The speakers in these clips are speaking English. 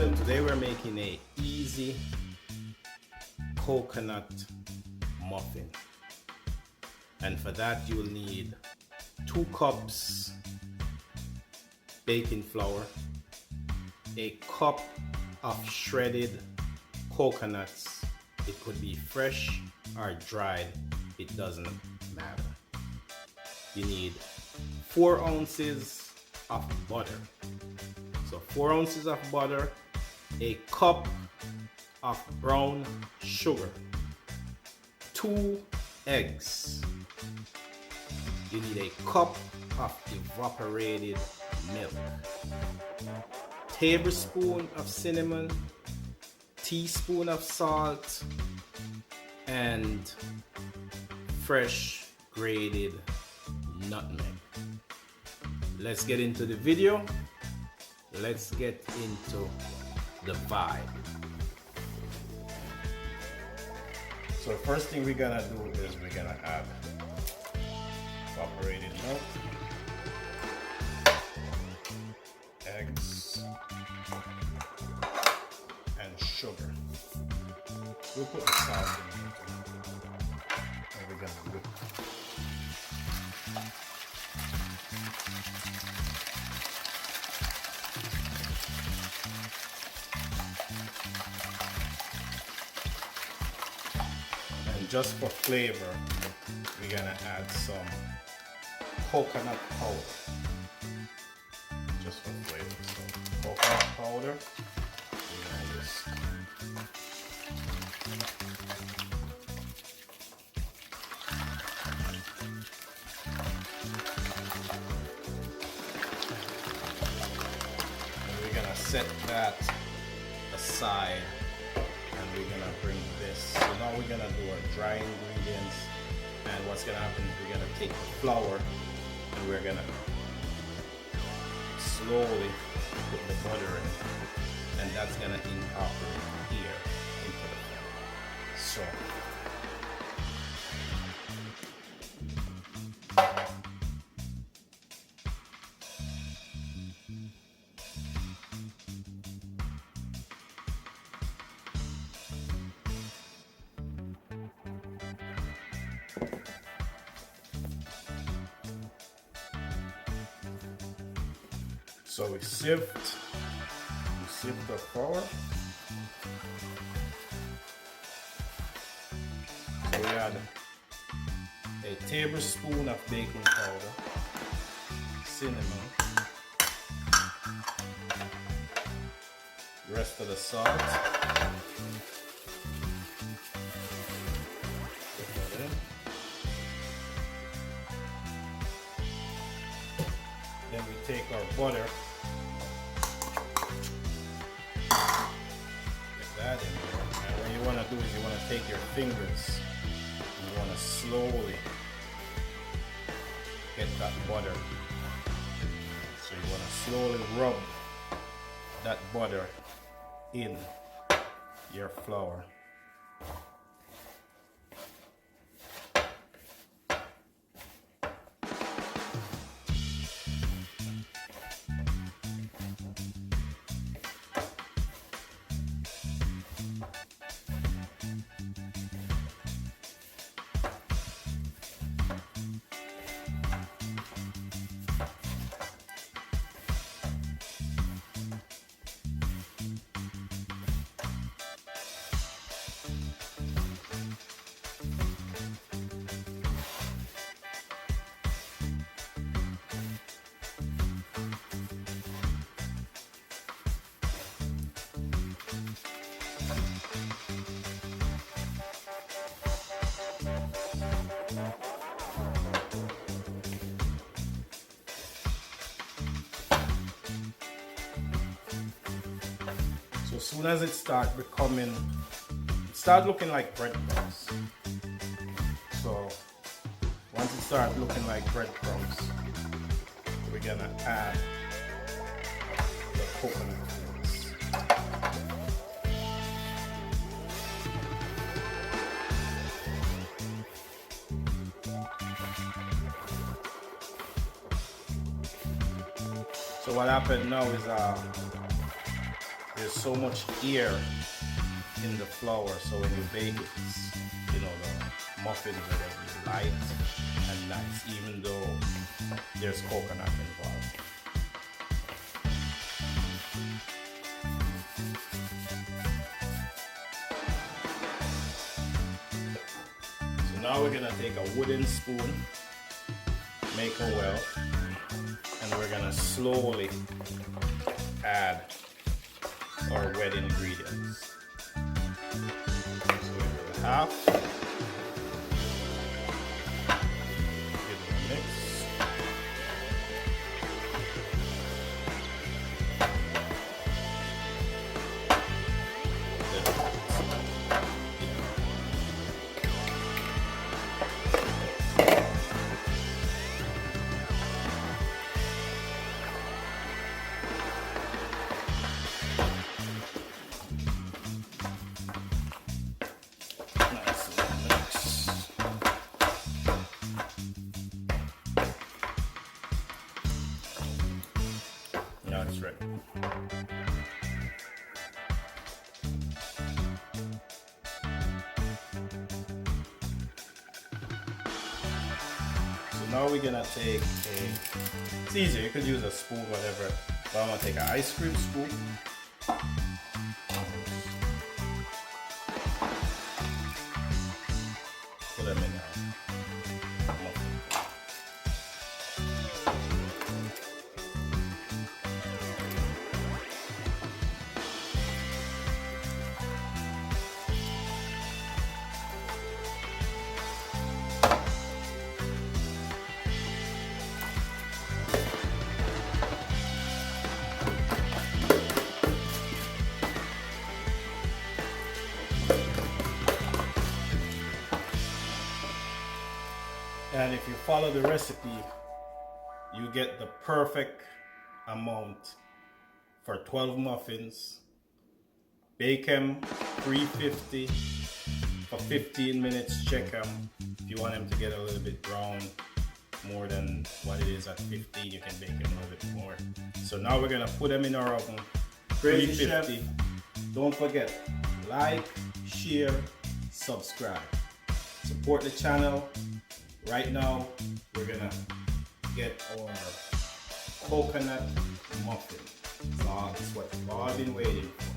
children, today we're making a easy coconut muffin, and for that you'll need 2 cups baking flour, a cup of shredded coconuts. It could be fresh or dried, it doesn't matter. You need 4 ounces of butter. So 4 ounces of butter, a cup of brown sugar, 2 eggs. You need a cup of evaporated milk, tablespoon of cinnamon, teaspoon of salt, and fresh grated nutmeg. Let's get into the video. Let's get into the vibe. So the first thing we're gonna do is we're gonna add evaporated milk, eggs, and sugar. We'll put the salt in it. And we're gonna whip. And just for flavor, we're gonna add some coconut powder. Just for flavor. So coconut powder. We're gonna whisk. And we're gonna set that aside. And we're gonna bring this. So now we're gonna do our dry ingredients, and what's gonna happen is we're gonna take the flour and we're gonna slowly put the butter in, and that's gonna incorporate here into the flour. So we sift the flour. So we add a tablespoon of baking powder, cinnamon, the rest of the salt. Put that in. Then we take our butter. That in there. And what you want to do is you want to take your fingers and you want to slowly get that butter. So you want to slowly rub that butter in your flour. So as soon as it starts looking like breadcrumbs. So once it starts looking like breadcrumbs, we're gonna add the coconut flakes. So what happened now is there's so much air in the flour, so when you bake it, you know, the muffins are going to be light and nice, even though there's coconut involved. So now we're going to take a wooden spoon, make a well, and we're going to slowly add our wet ingredients. So we do half. Give it a mix. Now it's ready. So now we're gonna take it's easy, you could use a spoon, whatever, but I'm gonna take an ice cream scoop. Put them in there. And if you follow the recipe, you get the perfect amount for 12 muffins. Bake them 350 for 15 minutes. Check them. If you want them to get a little bit brown, more than what it is at 15, you can bake them a little bit more. So now we're gonna put them in our oven, 350. Don't forget, like, share, subscribe. Support the channel. Right now, we're gonna get our coconut muffin. So it's what we've all been waiting for.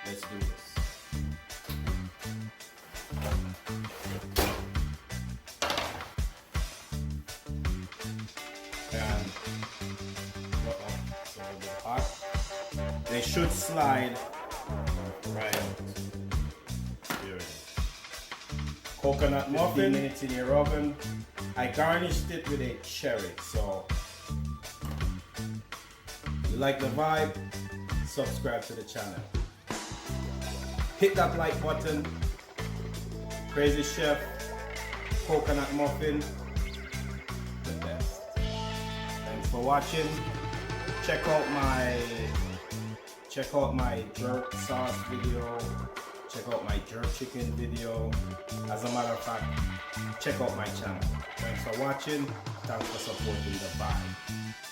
Let's do this. And so it'll be hot. They should slide right out. Here it is. Coconut muffin. 15 minutes in your oven. I garnished it with a cherry, so if you like the vibe, subscribe to the channel. Hit that like button. Crazy Chef, coconut muffin, the best. Thanks for watching. Check out my jerk sauce video. Check out my jerk chicken video. As a matter of fact, check out my channel. Thanks for watching. Thanks for supporting the vibe.